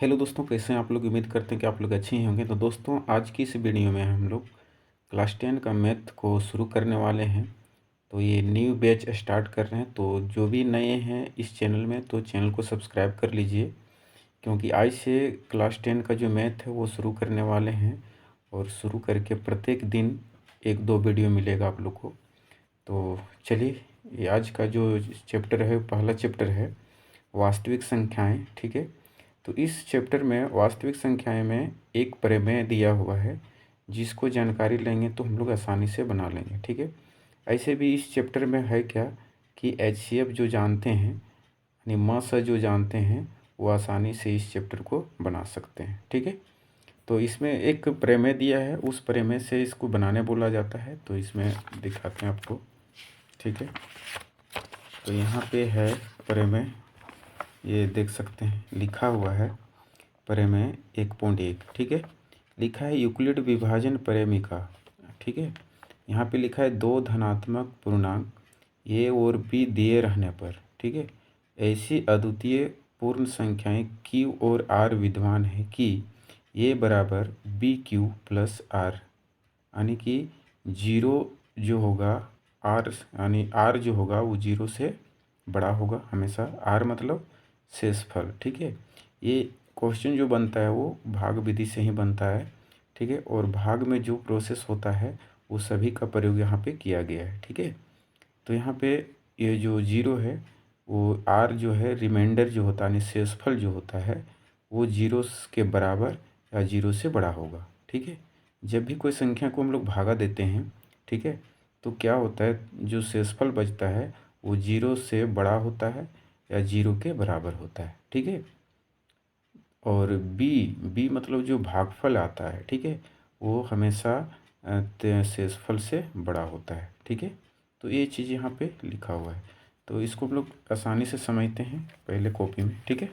Hello दोस्तों, कैसे हैं आप लोग। उम्मीद करते हैं कि आप लोग अच्छे ही होंगे। तो दोस्तों, आज की इस वीडियो में हम लोग क्लास 10 का मैथ को शुरू करने वाले हैं। तो ये न्यू बैच स्टार्ट कर रहे हैं। तो जो भी नए हैं इस चैनल में, तो चैनल को सब्सक्राइब कर लीजिए, क्योंकि आज से क्लास 10 का जो मैथ है वो शुरू करने वाले हैं। और शुरू करके प्रत्येक दिन एक दो वीडियो मिलेगा आप लोग को। तो चलिए, ये आज का जो चैप्टर है, पहला चैप्टर है वास्तविक संख्याएं। ठीक है। तो इस चैप्टर में वास्तविक संख्याएं में एक प्रमेय दिया हुआ है, जिसको जानकारी लेंगे तो हम लोग आसानी से बना लेंगे। ठीक है। ऐसे भी इस चैप्टर में है क्या कि एचसीएफ जो जानते हैं, यानी मास जो जानते हैं, वो आसानी से इस चैप्टर को बना सकते हैं। ठीक है। तो इसमें एक प्रमेय दिया है, उस प्रमेय से इसको बनाने बोला जाता है। तो इसमें दिखाते हैं आपको। ठीक है। तो यहाँ पे है प्रमेय, ये देख सकते हैं, लिखा हुआ है प्रमेय 1.1। ठीक है। लिखा है यूक्लिड विभाजन प्रमेयिका। ठीक है। यहाँ पे लिखा है दो धनात्मक पूर्णांक ए और बी दिए रहने पर, ठीक है, ऐसी अद्वितीय पूर्ण संख्याएं क्यू और आर विद्यमान है कि ए बराबर बी क्यू प्लस आर, यानी कि जीरो जो होगा, आर यानी आर जो होगा वो जीरो से बड़ा होगा हमेशा। आर मतलब शेषफल। ठीक है। ये क्वेश्चन जो बनता है वो भाग विधि से ही बनता है। ठीक है। और भाग में जो प्रोसेस होता है वो सभी का प्रयोग यहाँ पे किया गया है। ठीक है। तो यहाँ पे ये जो जीरो है, वो आर जो है रिमाइंडर जो होता है, यानी शेषफल जो होता है, वो जीरो के बराबर या जीरो से बड़ा होगा। ठीक है। जब भी कोई संख्या को हम लोग भागा देते हैं, ठीक है, तो क्या होता है, जो शेषफल बचता है वो जीरो से बड़ा होता है या जीरो के बराबर होता है। ठीक है। और बी बी मतलब जो भागफल आता है, ठीक है, वो हमेशा शेषफल से बड़ा होता है। ठीक है। तो ये चीज़ यहाँ पे लिखा हुआ है। तो इसको हम लोग आसानी से समझते हैं पहले कॉपी में। ठीक है।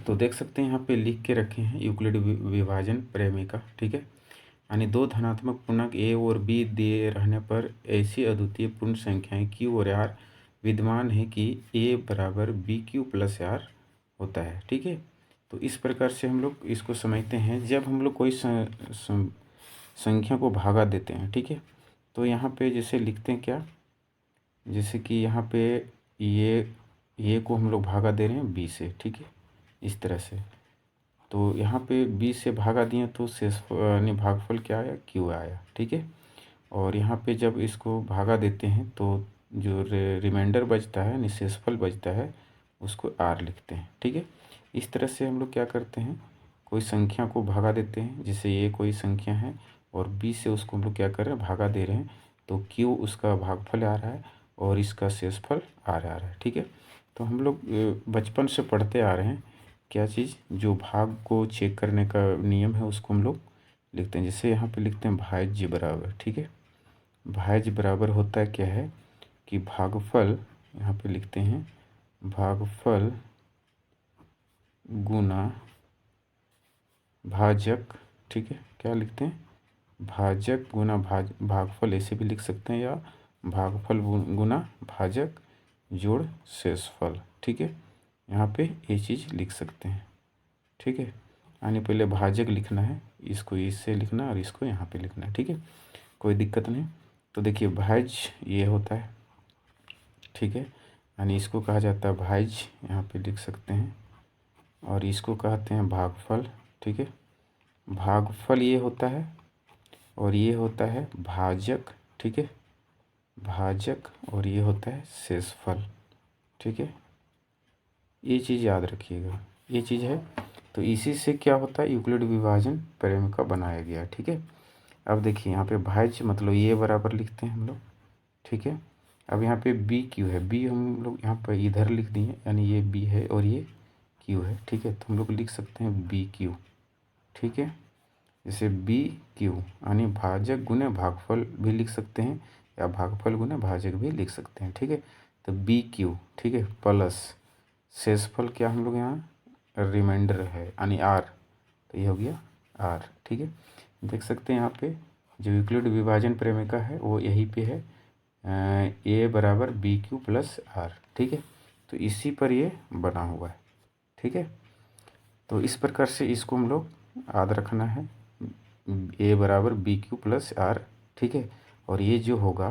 तो देख सकते हैं यहाँ पे लिख के रखे हैं यूक्लिड विभाजन प्रमेयिका। ठीक है। यानी दो धनात्मक पूर्णांक ए और बी दिए रहने पर ऐसी अद्वितीय पूर्ण संख्याएं क्यू और आर विद्यमान है कि ए बराबर बी क्यू प्लस आर होता है। ठीक है। तो इस प्रकार से हम लोग इसको समझते हैं। जब हम लोग कोई संख्या को भागा देते हैं, ठीक है, तो यहाँ पे जैसे लिखते हैं क्या, जैसे कि यहाँ पे ये को हम लोग भागा दे रहे हैं बी से। ठीक है। इस तरह से। तो यहाँ पे बी से भागा दिए तो शेष यानी भागफल क्या आया, क्यू आया। ठीक है। और यहाँ पे जब इसको भागा देते हैं तो जो रिमाइंडर बचता है, यानी शेषफल बचता है, उसको आर लिखते हैं। ठीक है। इस तरह से हम लोग क्या करते हैं, कोई संख्या को भागा देते हैं। जैसे ये कोई संख्या है और बी से उसको हम लोग क्या कर रहे हैं, भागा दे रहे हैं। तो क्यू उसका भागफल आ रहा है और इसका शेषफल आर आ रहा है। ठीक है। तो हम लोग बचपन से पढ़ते आ रहे हैं क्या चीज़, जो भाग को चेक करने का नियम है उसको हम लोग लिखते हैं। जैसे यहाँ पे लिखते हैं भाज्य बराबर। ठीक है। भाज्य बराबर होता है क्या है कि भागफल, यहाँ पे लिखते हैं भागफल गुना भाजक। ठीक है। क्या लिखते हैं, भाजक गुना भागफल, ऐसे भी लिख सकते हैं, या भागफल गुना भाजक जोड़ शेषफल। ठीक है। यहाँ पे ये चीज़ लिख सकते हैं। ठीक है। यानी पहले भाजक लिखना है, इसको इससे लिखना और इसको यहाँ पे लिखना है। ठीक है। कोई दिक्कत नहीं। तो देखिए भाज्य ये होता है। ठीक है। यानी इसको कहा जाता है भाज्य, यहाँ पे लिख सकते हैं। और इसको कहते हैं भागफल। ठीक है। भागफल ये होता है और ये होता है भाजक। ठीक है। भाजक, और ये होता है शेषफल। ठीक है। ये चीज़ याद रखिएगा, ये चीज़ है। तो इसी से क्या होता है, यूक्लिड विभाजन प्रमेय बनाया गया। ठीक है। अब देखिए यहाँ पे भाज्य मतलब ये बराबर लिखते हैं हम लोग। ठीक है। अब यहाँ पे बी क्यू है, बी हम लोग यहाँ पर इधर लिख दिए, यानी ये बी है और ये क्यू है। ठीक है। तो हम लोग लिख सकते हैं बी क्यू। ठीक है। जैसे बी क्यू यानी भाजक गुने भागफल भी लिख सकते हैं, या भागफल गुने भाजक भी लिख सकते हैं। ठीक है। तो बी क्यू, ठीक है, प्लस शेषफल क्या हम लोग यहाँ रिमाइंडर है, यानी आर, तो ये हो गया आर। ठीक है। देख सकते हैं यहाँ पे जो यूक्लिड विभाजन प्रमेय है वो यहीं पे है, ए बराबर बी क्यू प्लस आर। ठीक है। तो इसी पर ये बना हुआ है। ठीक है। तो इस प्रकार से इसको हम लोग याद रखना है, ए बराबर बी क्यू प्लस आर, ठीक है। और ये जो होगा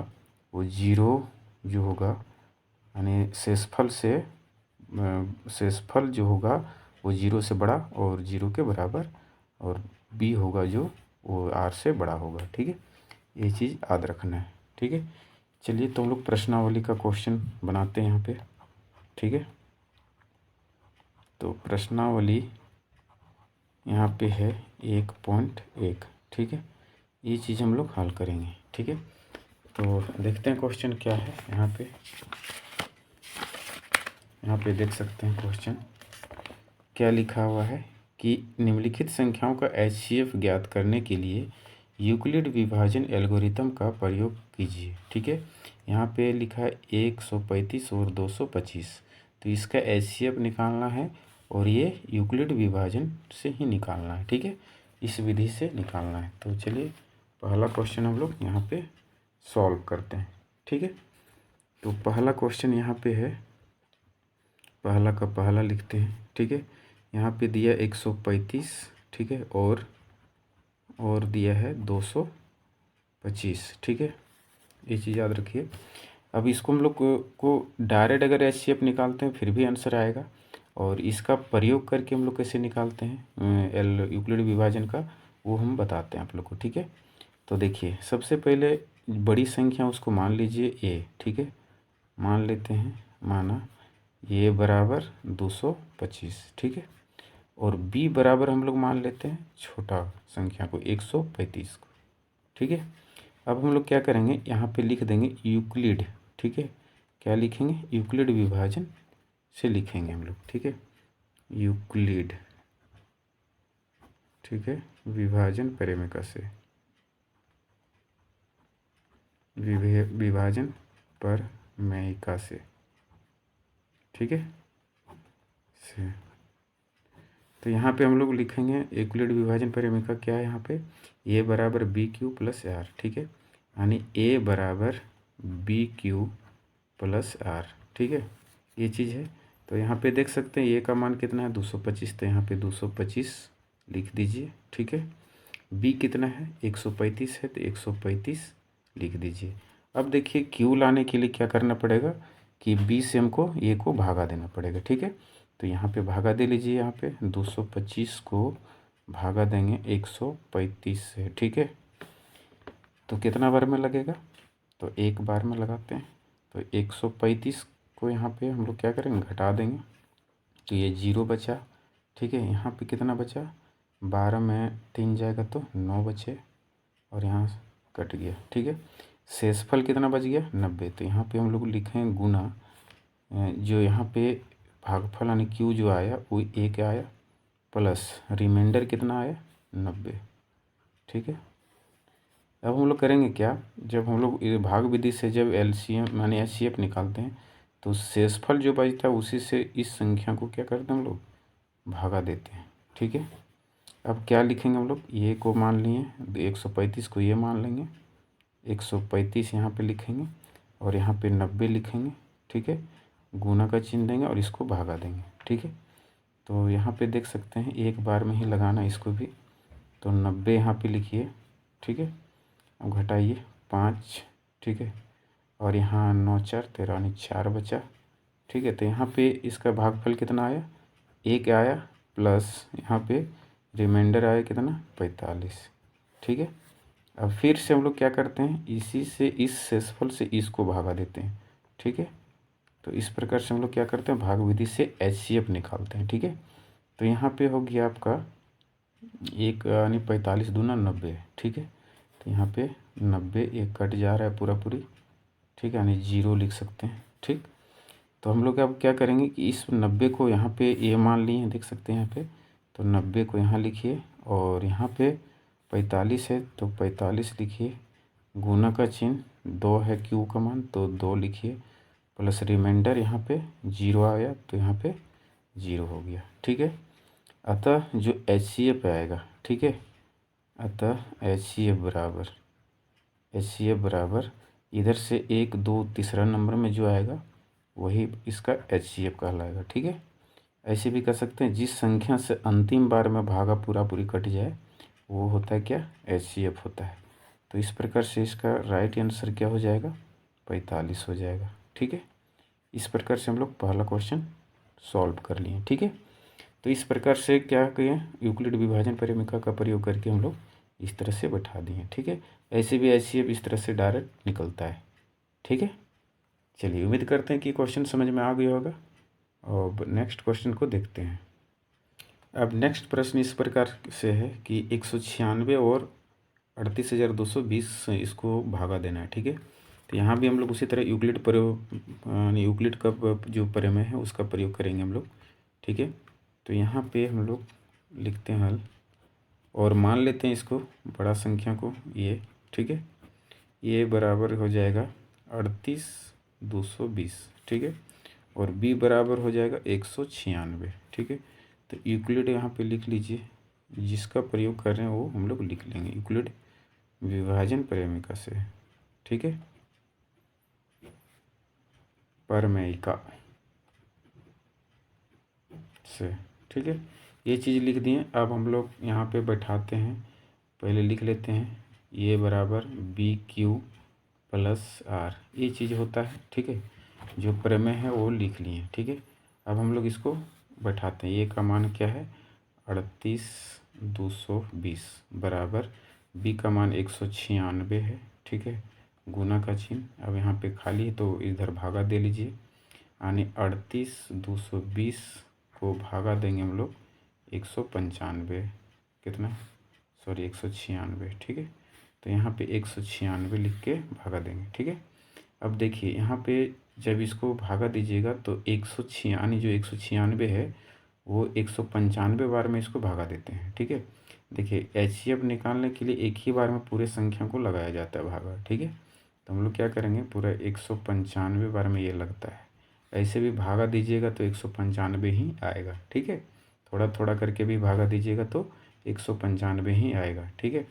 वो जीरो जो होगा, यानी शेषफल जो होगा वो जीरो से बड़ा और जीरो के बराबर, और बी होगा जो वो आर से बड़ा होगा, ठीक है। ये चीज़ याद रखना है, ठीक है। चलिए तो हम लोग प्रश्नावली का क्वेश्चन बनाते हैं यहाँ पे, ठीक है। तो प्रश्नावली यहाँ पे है 1.1, ठीक है। ये चीज़ हम लोग हल करेंगे, ठीक है। तो देखते हैं क्वेश्चन क्या है। यहाँ पे देख सकते हैं क्वेश्चन क्या लिखा हुआ है कि निम्नलिखित संख्याओं का HCF ज्ञात करने के लिए यूक्लिड विभाजन एल्गोरिथम का प्रयोग कीजिए, ठीक है। यहाँ पे लिखा है 135 और 225, तो इसका HCF निकालना है और ये यूक्लिड विभाजन से ही निकालना है, ठीक है। इस विधि से निकालना है। तो चलिए पहला क्वेश्चन हम लोग यहाँ पे सॉल्व करते हैं, ठीक है। तो पहला क्वेश्चन यहाँ पे है, पहला का पहला लिखते हैं, ठीक है। यहाँ पे दिया 135, ठीक है, और दिया है 225, ठीक है। ये चीज़ याद रखिए। अब इसको हम लोग को डायरेक्ट अगर HCF निकालते हैं फिर भी आंसर आएगा, और इसका प्रयोग करके हम लोग कैसे निकालते हैं यूक्लिड विभाजन का, वो हम बताते हैं आप लोग को, ठीक है। तो देखिए सबसे पहले बड़ी संख्या उसको मान लीजिए a, ठीक है। मान लेते हैं, माना a बराबर 225, ठीक है। और b बराबर हम लोग मान लेते हैं छोटा संख्या को 135 को, ठीक है। अब हम लोग क्या करेंगे, यहाँ पे लिख देंगे यूक्लिड, ठीक है। क्या लिखेंगे, यूक्लिड विभाजन से लिखेंगे हम लोग, ठीक है। यूक्लिड, ठीक है, विभाजन परिमेय से, विभाजन परिमेय से, ठीक है। तो यहाँ पे हम लोग लिखेंगे यूक्लिड विभाजन परिमेय का क्या है, यहाँ पे ए बराबर बी क्यू प्लस आर, ठीक है। यानी ए बराबर बी क्यू प्लस आर, ठीक है। ये चीज़ है। तो यहाँ पे देख सकते हैं ए का मान कितना है 225, तो यहाँ पे 225 लिख दीजिए, ठीक है। बी कितना है 135 है, तो 135 लिख दीजिए। अब देखिए क्यू लाने के लिए क्या करना पड़ेगा कि बी से हमको ए को भागा देना पड़ेगा, ठीक है। तो यहाँ पे भागा दे लीजिए, यहाँ पे 225 को भागा देंगे 135 से, ठीक है। तो कितना बार में लगेगा, तो एक बार में लगाते हैं। तो 135 को यहाँ पे हम लोग क्या करेंगे, घटा देंगे, तो ये 0 बचा, ठीक है। यहाँ पे कितना बचा, 12 में 3 जाएगा तो 9 बचे, और यहाँ कट गया, ठीक है। शेषफल कितना बच गया 90, तो यहाँ पे हम लोग लिखें गुना, जो यहाँ पे भागफल यानी क्यू जो आया वो 1 आया, प्लस रिमाइंडर कितना आया 90, ठीक है। अब हम लोग करेंगे क्या, जब हम लोग भाग विधि से जब LCM यानी HCF निकालते हैं तो शेषफल जो बचता है उसी से इस संख्या को क्या करते हैं हम लोग, भागा देते हैं, ठीक है। अब क्या लिखेंगे हम लोग, ये को मान लिए 135 को ये मान लेंगे, 135 यहाँ पे लिखेंगे, और यहाँ पे 90 लिखेंगे, ठीक है। गुना का चिन्ह देंगे और इसको भागा देंगे, ठीक है। तो यहाँ पे देख सकते हैं एक बार में ही लगाना इसको भी, तो 90 यहाँ पे लिखिए, ठीक है। अब घटाइए 5, ठीक है, और यहाँ 9 4 13 यानी 4 बचा, ठीक है। तो यहाँ पे इसका भागफल कितना आया, 1 आया, प्लस यहाँ पे रिमाइंडर आया कितना 45, ठीक है। अब फिर से हम लोग क्या करते हैं, इसी से इस शेषफल से इसको भागा देते हैं, ठीक है। तो इस प्रकार से हम लोग क्या करते हैं, भाग विधि से HCF निकालते हैं, ठीक है। तो यहाँ पे हो गया आपका एक यानी 45 दूना 90, ठीक है। तो यहाँ पे 90 एक कट जा रहा है पूरा पूरी, ठीक है, यानी 0 लिख सकते हैं, ठीक। तो हम लोग अब क्या करेंगे कि इस 90 को यहाँ पे ए मान लिए हैं, देख सकते हैं यहाँ पे, तो 90 को यहाँ लिखिए, और यहाँ पे 45 है तो 45 लिखिए, गुना का चिन्ह 2 है क्यू का मान तो 2 लिखिए, प्लस रिमाइंडर यहाँ पे 0 आया तो यहाँ पे 0 हो गया, ठीक है। अतः जो HCF आएगा, ठीक है, अतः HCF बराबर इधर से 1 2 तीसरा नंबर में जो आएगा वही इसका HCF कहलाएगा, ठीक है। ऐसे भी कर सकते हैं, जिस संख्या से अंतिम बार में भागा पूरा पूरी कट जाए वो होता है क्या, HCF होता है। तो इस प्रकार से इसका राइट आंसर क्या हो जाएगा, 45 हो जाएगा। ठीक है, इस प्रकार से हम लोग पहला क्वेश्चन सॉल्व कर लिए। ठीक है, तो इस प्रकार से क्या किए, यूक्लिड विभाजन परिमेय का प्रयोग करके हम लोग इस तरह से बैठा दिए। ठीक है, ऐसे भी HCF इस तरह से डायरेक्ट निकलता है। ठीक है, चलिए उम्मीद करते हैं कि क्वेश्चन समझ में आ गया होगा। और नेक्स्ट क्वेश्चन को देखते हैं। अब नेक्स्ट प्रश्न इस प्रकार से है कि 196 और 38,220 इसको भागा देना है। ठीक है, तो यहाँ भी हम लोग उसी तरह यूक्लिड प्रयोग यूक्लिड का जो प्रमेय है उसका प्रयोग करेंगे हम लोग। ठीक है, तो यहाँ पे हम लोग लिखते हैं हल और मान लेते हैं इसको बड़ा संख्या को ये। ठीक है, ये बराबर हो जाएगा 38,220। ठीक है, और b बराबर हो जाएगा 196। ठीक है, तो यूक्लिड यहाँ पे लिख लीजिए, जिसका प्रयोग कर रहे हैं वो हम लोग लिख लेंगे, यूक्लिड विभाजन प्रमेयिका से। ठीक है, प्रमेयिका से। ठीक है, ये चीज़ लिख दिए। अब हम लोग यहाँ पे बैठाते हैं, पहले लिख लेते हैं ये बराबर BQ प्लस R, ये चीज़ होता है। ठीक है, जो प्रमेय है वो लिख लिए। ठीक है, अब हम लोग इसको बैठाते हैं, ये का मान क्या है 38,220 बराबर b का मान 196 है। ठीक है, गुना का चिन्ह, अब यहाँ पे खाली है तो इधर भागा दे लीजिए, यानी 38,220 को भागा देंगे हम लोग 195, कितना, सॉरी 196। ठीक है, तो यहाँ पे 196 लिख के भागा देंगे। ठीक है, अब देखिए यहाँ पे जब इसको भागा दीजिएगा तो 196, जो 196 है वो 195 बार में इसको भागा देते हैं। ठीक है, देखिए HCF निकालने के लिए एक ही बार में पूरे संख्या को लगाया जाता है भागा। ठीक है, तो हम लोग क्या करेंगे, पूरा 195 बार में ये लगता है। ऐसे भी भागा दीजिएगा तो 195 ही आएगा। ठीक है, थोड़ा थोड़ा करके भी भागा दीजिएगा तो 195 ही आएगा। ठीक है,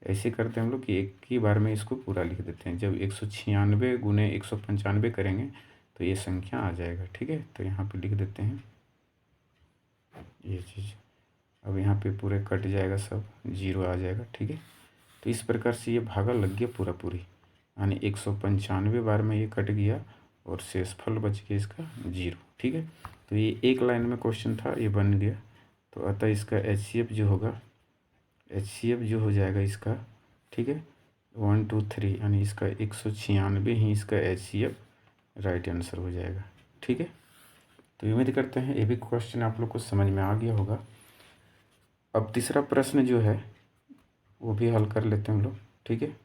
ऐसे करते हैं हम लोग कि एक ही बार में इसको पूरा लिख देते हैं। जब 196 गुने 195 करेंगे तो ये संख्या आ जाएगा। ठीक है, तो यहाँ पे लिख देते हैं ये चीज़। अब यहाँ पे पूरे कट जाएगा, सब जीरो आ जाएगा। ठीक है, तो इस प्रकार से ये भागा लग गया पूरा पूरी, यानी 195 बार में ये कट गया और शेषफल बच गया इसका जीरो। ठीक है, तो ये एक लाइन में क्वेश्चन था, ये बन गया। तो अतः इसका HCF जो होगा, HCF जो हो जाएगा इसका, ठीक है 1 2 3, यानी इसका 196 ही इसका HCF राइट आंसर हो जाएगा। ठीक है, तो उम्मीद करते हैं ये भी क्वेश्चन आप लोग को समझ में आ गया होगा। अब तीसरा प्रश्न जो है वो भी हल कर लेते हैं हम लोग। ठीक है,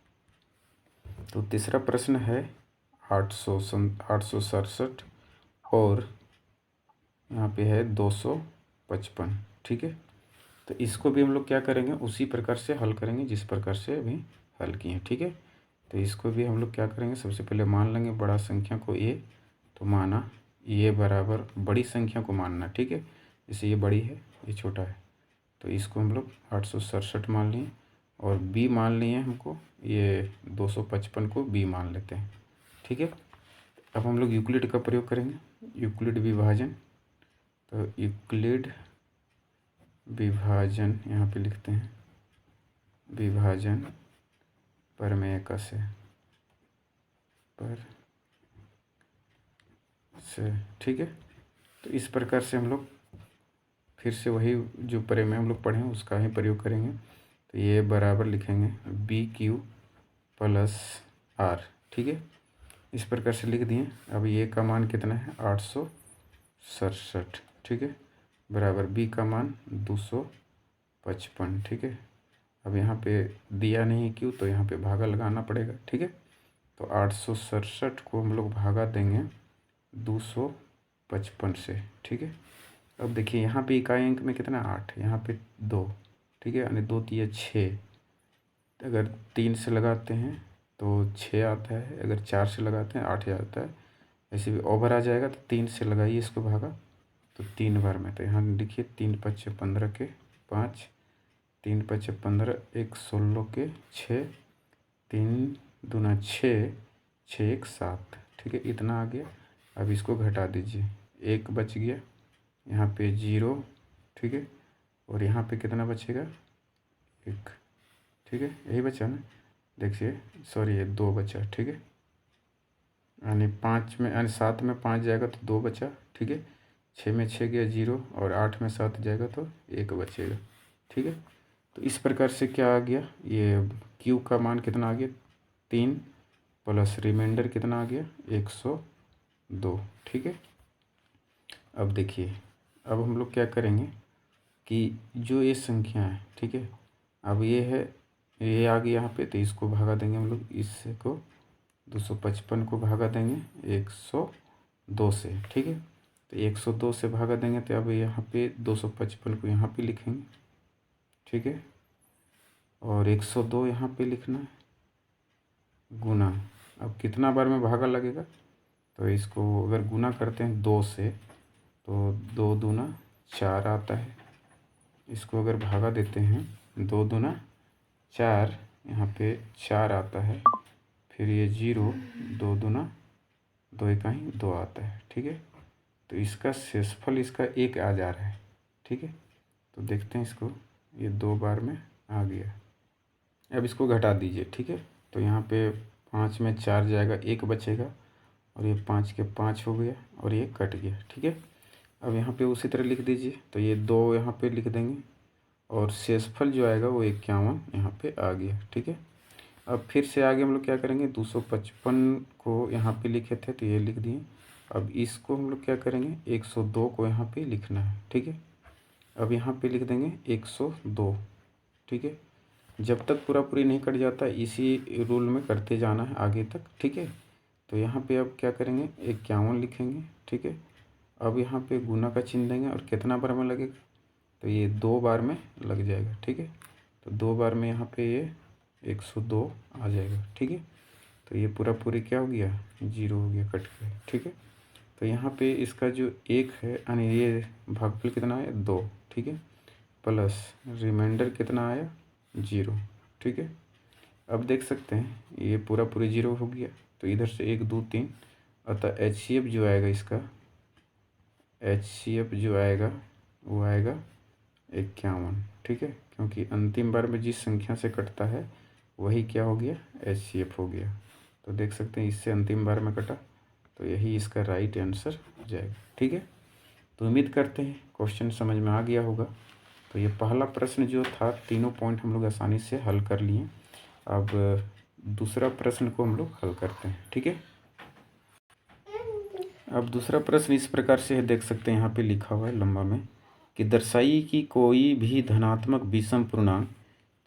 तो तीसरा प्रश्न है 867 और यहाँ पे है 255। ठीक है, तो इसको भी हम लोग क्या करेंगे, उसी प्रकार से हल करेंगे जिस प्रकार से अभी हल किए हैं। ठीक है, तो इसको भी हम लोग क्या करेंगे, सबसे पहले मान लेंगे बड़ा संख्या को A, तो माना ये बराबर बड़ी संख्या को मानना। ठीक है, जैसे ये बड़ी है ये छोटा है, तो इसको हम लोग 867 मान लिए और B मान लिए हमको, ये 255 को B मान लेते हैं। ठीक है, अब हम लोग यूक्लिड का प्रयोग करेंगे, यूक्लिड विभाजन। तो यूक्लिड विभाजन यहाँ पे लिखते हैं, विभाजन प्रमेयिका से, ठीक है, तो इस प्रकार से हम लोग फिर से वही जो प्रमेय हम लोग पढ़े हैं उसका ही प्रयोग करेंगे। तो ये बराबर लिखेंगे BQ प्लस R। ठीक है, इस प्रकार से लिख दिए। अब ये का मान कितना है 867। ठीक है, बराबर B का मान 255। ठीक है, अब यहाँ पे दिया नहीं क्यों, तो यहाँ पे भागा लगाना पड़ेगा। ठीक है, तो 867 को हम लोग भागा देंगे 255 से। ठीक है, अब देखिए यहाँ पे इकाई अंक में कितना 8, यहाँ पे 2। ठीक है, यानी 2 3 6, अगर 3 से लगाते हैं तो 6 आता है, अगर 4 से लगाते हैं 8 आता है। ऐसे भी ओवर आ जाएगा तो 3 से लगाइए इसको भागा, तो 3 बार में। तो यहाँ लिखिए 3 5 15 के 5, 3 5 15, 1 16 के 6, 3 दूना 6, 6 1 7। ठीक है, इतना आ गया। अब इसको घटा दीजिए, 1 बच गया, यहाँ पे 0, ठीक है, और यहाँ पे कितना बचेगा 1, ठीक है, यही बचा ना, देखिए सॉरी ये 2 बचा, ठीक है, यानी 5 में यानी 7 में 5 जाएगा तो 2 बचा, ठीक है, 6 में 6 गया 0, और 8 में 7 जाएगा तो 1 बचेगा, ठीक है। तो इस प्रकार से क्या आ गया, ये क्यू का मान कितना आ गया 3 प्लस रिमाइंडर कितना आ गया 102, ठीक है। अब देखिए, अब हम लोग क्या करेंगे कि जो ये संख्या है, ठीक है, अब ये है, ये आ गई यहाँ पे, तो इसको भगा देंगे हम लोग, इसको 255 को भगा देंगे 102 से, ठीक है। तो 102 से भगा देंगे तो अब यहाँ पे 255 को यहाँ पे लिखेंगे, ठीक है, और 102 यहाँ पे लिखना है, गुना। अब कितना बार में भागा लगेगा, तो इसको अगर गुना करते हैं 2 से तो 2 दूना 4 आता है, इसको अगर भागा देते हैं 2 दूना 4, यहाँ पे 4 आता है, फिर ये 0, 2 दूना 2 इकाई 2 आता है, ठीक है। तो इसका शेषफल इसका 1 आ जा रहा है, ठीक है। तो देखते हैं इसको, ये 2 बार में आ गया। अब इसको घटा दीजिए, ठीक है। तो यहाँ पे 5 में 4 जाएगा, 1 बचेगा, और ये 5 के 5 हो गया, और ये कट गया, ठीक है। अब यहाँ पे उसी तरह लिख दीजिए, तो ये 2 यहाँ पे लिख देंगे, और शेषफल जो आएगा वो 51 यहाँ पे आ गया, ठीक है। अब फिर से आगे हम लोग क्या करेंगे, 255 को यहाँ पे लिखे थे तो ये लिख दिए। अब इसको हम लोग क्या करेंगे, 102 को यहाँ पे लिखना है, ठीक है। अब यहाँ पे लिख देंगे 102, ठीक है। जब तक पूरा पूरी नहीं कट जाता इसी रूल में करते जाना है आगे तक, ठीक है। तो यहाँ पे अब क्या करेंगे, 51 लिखेंगे, ठीक है। अब यहाँ पे गुना का चिन्ह देंगे, और कितना बार में लगेगा, तो ये 2 बार में लग जाएगा, ठीक है। तो 2 बार में यहाँ पे ये 102 आ जाएगा, ठीक है। तो ये पूरा पूरी क्या हो गया, 0 हो गया, कट गया, ठीक है। तो यहाँ पे इसका जो 1 है, यानी ये भागफल कितना है 2, ठीक है, प्लस रिमाइंडर कितना आया 0, ठीक है। अब देख सकते हैं ये पूरा पूरी 0 हो गया, तो इधर से 1 2 3, अतः HCF जो आएगा इसका, HCF जो आएगा वो आएगा 51, ठीक है, क्योंकि अंतिम बार में जिस संख्या से कटता है वही क्या हो गया, HCF हो गया। तो देख सकते हैं इससे अंतिम बार में कटा, तो यही इसका राइट आंसर हो जाएगा, ठीक है। तो उम्मीद करते हैं क्वेश्चन समझ में आ गया होगा। तो ये पहला प्रश्न जो था, तीनों पॉइंट हम लोग आसानी से हल कर लिए। अब दूसरा प्रश्न को हम लोग हल करते हैं, ठीक है। अब दूसरा प्रश्न इस प्रकार से है, देख सकते हैं यहाँ पे लिखा हुआ है लंबा में, कि दर्शाइए कि कोई भी धनात्मक विषम पूर्णांक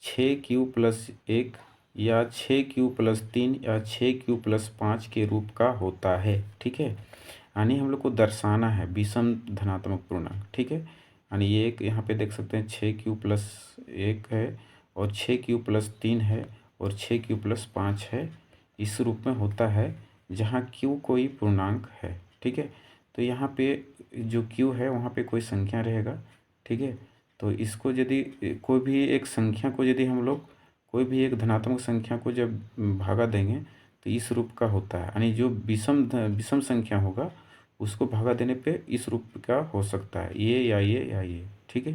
6q+1 या 6q+3 या 6q+5 के रूप का होता है, ठीक है। यानी हम लोग को दर्शाना है विषम धनात्मक पूर्णांक, ठीक है। यानी ये एक यहाँ पे देख सकते हैं 6q+1 है, और 6q+3 है, और 6q+5 है, इस रूप में होता है जहाँ q कोई पूर्णांक है, ठीक है। तो यहाँ पे जो q है वहाँ पे कोई संख्या रहेगा, ठीक है। तो इसको यदि कोई भी एक संख्या को यदि हम लोग कोई भी एक धनात्मक संख्या को जब भागा देंगे तो इस रूप का होता है, यानी जो विषम संख्या होगा उसको भागा देने पे इस रूप का हो सकता है, ये या ये या ये, ठीक है।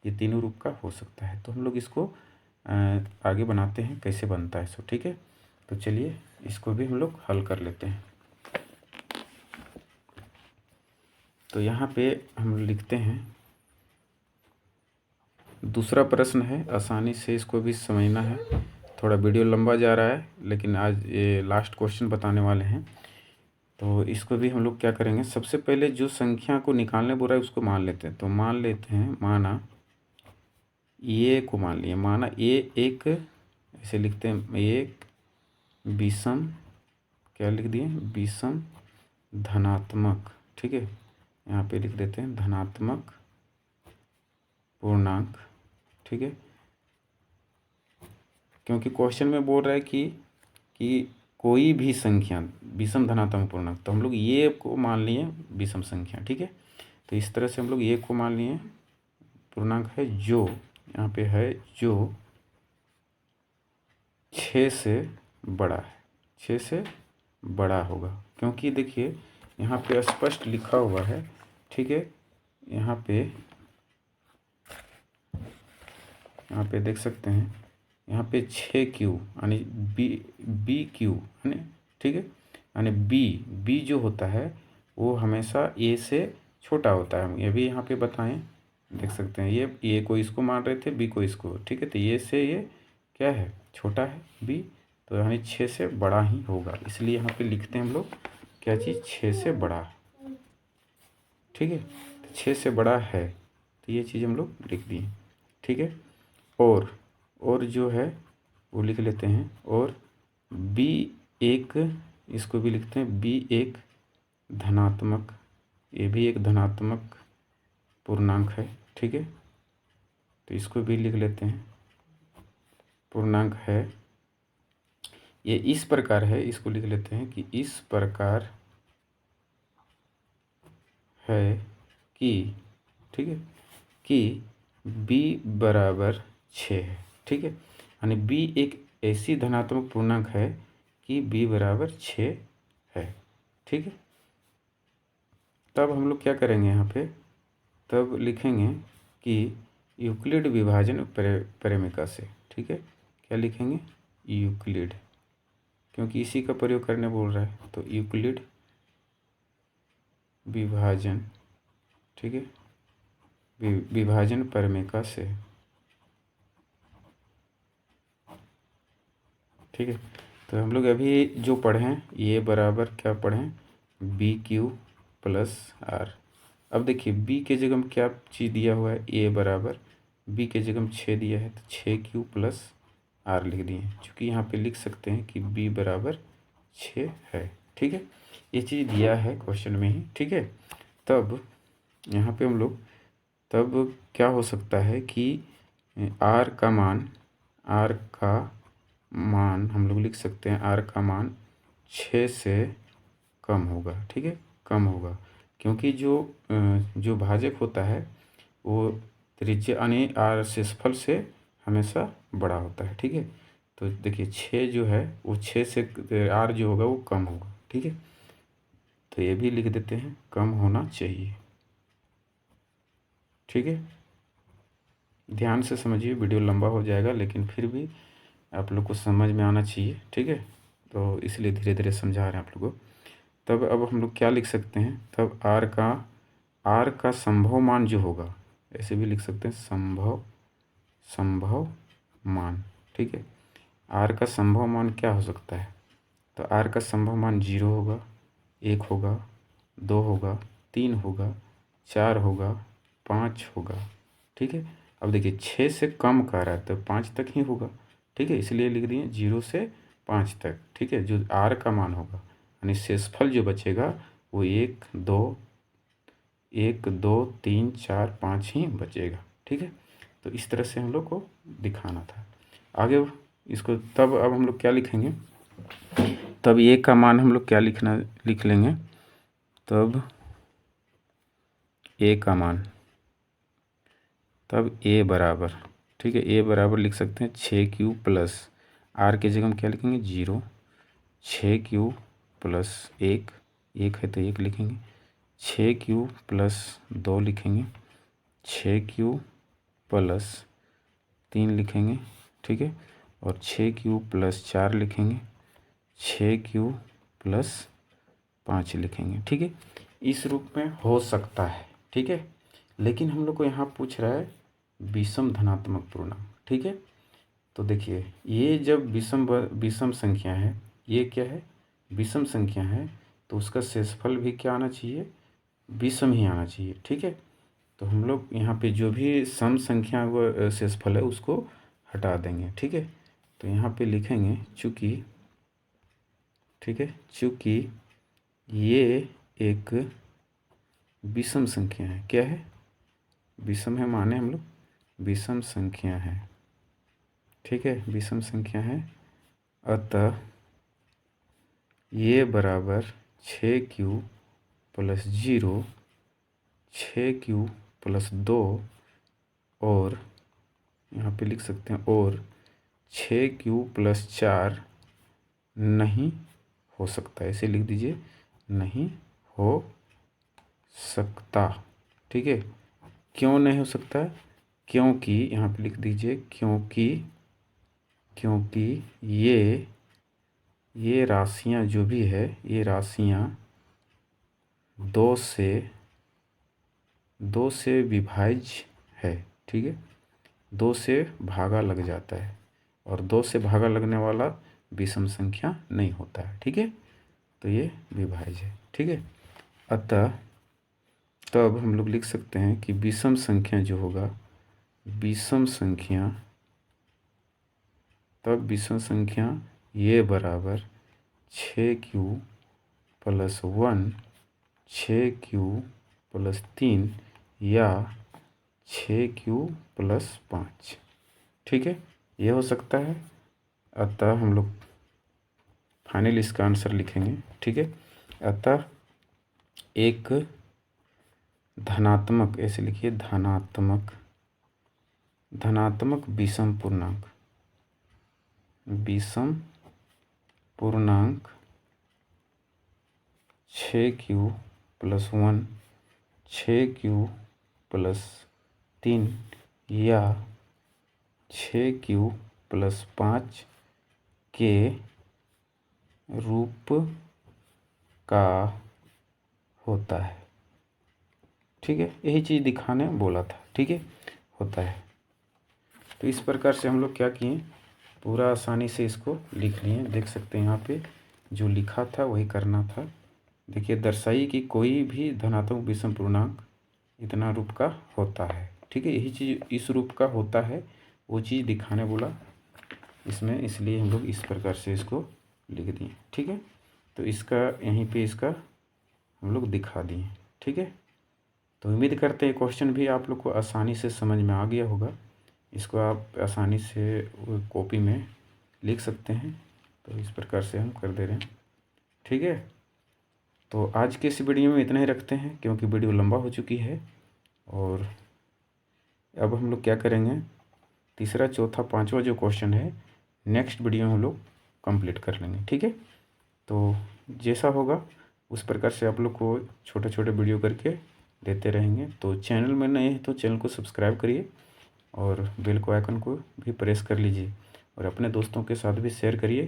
ये तीनों रूप का हो सकता है। तो हम लोग इसको आगे बनाते हैं, कैसे बनता है सो, ठीक है। तो चलिए इसको भी हम लोग हल कर लेते हैं। तो यहाँ पे हम लिखते हैं, दूसरा प्रश्न है, आसानी से इसको भी समझना है। थोड़ा वीडियो लंबा जा रहा है, लेकिन आज ये लास्ट क्वेश्चन बताने वाले हैं, तो इसको भी हम लोग क्या करेंगे, सबसे पहले जो संख्या को निकालने बोल रहा है उसको मान लेते हैं। तो मान लेते हैं, माना ये को मान लिए, माना ये एक, ऐसे लिखते हैं, एक विषम, क्या लिख दिए, विषम धनात्मक, ठीक है। यहाँ पे लिख देते हैं धनात्मक पूर्णांक, ठीक है, क्योंकि क्वेश्चन में बोल रहा है कि कोई भी संख्या विषम धनात्मक पूर्णांक, तो हम लोग ये को मान लिए विषम संख्या, ठीक है। तो इस तरह से हम लोग ये को मान लिए पूर्णांक है जो यहाँ पे है, जो 6 से बड़ा है, 6 से बड़ा होगा, क्योंकि देखिए यहाँ पे स्पष्ट लिखा हुआ है, ठीक है, यहाँ पे देख सकते हैं, यहाँ पे 6Q यानी BQ है ना, ठीक है। यानी बी जो होता है वो हमेशा ए से छोटा होता है। हम ये भी यहाँ पे बताएं, देख सकते हैं ये को इसको मान रहे थे, बी को इसको, ठीक है। तो ये से ये क्या है, छोटा है बी, तो यानी 6 से बड़ा ही होगा, इसलिए यहाँ पे लिखते हैं हम लोग क्या चीज़, 6 से बड़ा, ठीक है। तो 6 से बड़ा है, तो ये चीज़ हम लोग लिख दिए, ठीक है। और जो है वो लिख लेते हैं, और बी एक, इसको भी लिखते हैं बी एक धनात्मक, ये भी एक धनात्मक पूर्णांक है, ठीक है। तो इसको भी लिख लेते हैं, पूर्णांक है, ये इस प्रकार है, इसको लिख लेते हैं कि इस प्रकार है कि, ठीक है, कि b बराबर 6 है, ठीक है। यानी b एक ऐसी धनात्मक पूर्णांक है कि b बराबर 6 है, ठीक है। तब हम लोग क्या करेंगे यहाँ पे, तब लिखेंगे कि यूक्लिड विभाजन परिमेय से, ठीक है। क्या लिखेंगे, यूक्लिड, क्योंकि इसी का प्रयोग करने बोल रहा है, तो यूक्लिड विभाजन, ठीक है, विभाजन परिमेय से, ठीक है। तो हम लोग अभी जो पढ़ें ये बराबर क्या पढ़ें, BQ प्लस आर। अब देखिए b के जगह में क्या चीज़ दिया हुआ है, a बराबर b के जगह में 6 दिया है, तो 6Q प्लस आर लिख दिए, चूँकि यहाँ पे लिख सकते हैं कि b बराबर 6 है, ठीक है। ये चीज़ दिया है क्वेश्चन में ही, ठीक है। तब यहाँ पे हम लोग, तब क्या हो सकता है कि r का मान हम लोग लिख सकते हैं, r का मान 6 से कम होगा, ठीक है, कम होगा, क्योंकि जो भाजक होता है वो त्रिज्या यानी r शेषफल से हमेशा बड़ा होता है, ठीक है। तो देखिए 6 जो है वो 6 से r जो होगा वो कम होगा, ठीक है। तो ये भी लिख देते हैं, कम होना चाहिए, ठीक है। ध्यान से समझिए, वीडियो लंबा हो जाएगा, लेकिन फिर भी आप लोग को समझ में आना चाहिए, ठीक है। तो इसलिए धीरे धीरे समझा रहे हैं आप लोगों को। तब अब हम लोग क्या लिख सकते हैं, तब r का संभव मान जो होगा, ऐसे भी लिख सकते हैं, संभव मान, ठीक है। r का संभव मान क्या हो सकता है, तो r का संभव मान 0 होगा, 1 होगा, 2 होगा, 3 होगा, 4 होगा, 5 होगा, ठीक है। अब देखिए 6 से कम कह रहा है तो 5 तक ही होगा, ठीक है, इसलिए लिख दिए 0 से 5 तक, ठीक है। जो r का मान होगा यानी शेषफल जो बचेगा वो 1 2 3 4 5 ही बचेगा, ठीक है। तो इस तरह से हम लोग को दिखाना था आगे इसको। तब अब हम लोग क्या लिखेंगे, तब a का मान हम लोग क्या लिख लेंगे, तब a का मान, तब a बराबर, ठीक है, a बराबर लिख सकते हैं 6Q प्लस r के जगह हम क्या लिखेंगे 0, 6Q प्लस 1 है तो 1 लिखेंगे, 6Q प्लस 2 लिखेंगे, 6Q प्लस 3 लिखेंगे, ठीक है, और 6Q प्लस 4 लिखेंगे, 6Q प्लस 5 लिखेंगे, ठीक है। इस रूप में हो सकता है, ठीक है। लेकिन हम लोग को यहाँ पूछ रहा है विषम धनात्मक पूर्णांक, ठीक है। तो देखिए ये जब विषम संख्या है, ये क्या है, विषम संख्या है, तो उसका शेषफल भी क्या आना चाहिए, विषम ही आना चाहिए, ठीक है। तो हम लोग यहाँ पे जो भी सम संख्या व शेषफल है उसको हटा देंगे, ठीक है। तो यहाँ पे लिखेंगे चूँकि, ठीक है, चूँकि ये एक विषम संख्या है, क्या है, विषम है, माने हम लोग विषम संख्या है, ठीक है, विषम संख्या है, अतः ये बराबर 6Q प्लस 0, 6Q प्लस 2, और यहाँ पे लिख सकते हैं और 6Q प्लस 4 नहीं हो सकता, ऐसे लिख दीजिए, नहीं हो सकता, ठीक है। क्यों नहीं हो सकता है? क्योंकि यहाँ पे लिख दीजिए, क्योंकि ये राशियाँ जो भी है, ये राशियाँ दो से विभाज्य है। ठीक है, 2 से भागा लग जाता है, और 2 से भागा लगने वाला विषम संख्या नहीं होता है। ठीक है, तो ये विभाज्य है। ठीक है, अतः तब हम लोग लिख सकते हैं कि विषम संख्या जो होगा, विषम संख्या ये बराबर 6q + 1, 6q + 3 या 6q + 5। ठीक है, ये हो सकता है। अतः हम लोग फाइनल इसका आंसर लिखेंगे। ठीक है, अतः एक धनात्मक, ऐसे लिखिए, धनात्मक विषम पूर्णांक 6q + 1, 6q + 3 या 6q + 5 के रूप का होता है। ठीक है, यही चीज़ दिखाने बोला था। ठीक है, होता है। तो इस प्रकार से हम लोग क्या किए, पूरा आसानी से इसको लिख लिए। देख सकते हैं यहाँ पे जो लिखा था वही करना था। देखिए, दर्शाइए कि कोई भी धनात्मक विषम पूर्णांक इतना रूप का होता है। ठीक है, यही चीज़ इस रूप का होता है, वो चीज़ दिखाने बोला इसमें, इसलिए हम लोग इस प्रकार से इसको लिख दिए। ठीक है, तो इसका यहीं पे इसका हम लोग दिखा दिए। ठीक है, तो उम्मीद करते हैं क्वेश्चन भी आप लोग को आसानी से समझ में आ गया होगा। इसको आप आसानी से कॉपी में लिख सकते हैं। तो इस प्रकार से हम कर दे रहे हैं। ठीक है, तो आज के इस वीडियो में इतना ही रखते हैं, क्योंकि वीडियो लंबा हो चुकी है। और अब हम लोग क्या करेंगे, तीसरा, चौथा, पांचवा जो क्वेश्चन है नेक्स्ट वीडियो में हम लोग कंप्लीट कर लेंगे। ठीक है, तो जैसा होगा उस प्रकार से आप लोग को छोटे छोटे वीडियो करके देते रहेंगे। तो चैनल में नए हैं तो चैनल को सब्सक्राइब करिए और बेल को आइकन को भी प्रेस कर लीजिए, और अपने दोस्तों के साथ भी शेयर करिए,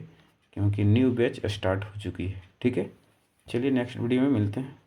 क्योंकि न्यू बैच स्टार्ट हो चुकी है। ठीक है, चलिए नेक्स्ट वीडियो में मिलते हैं।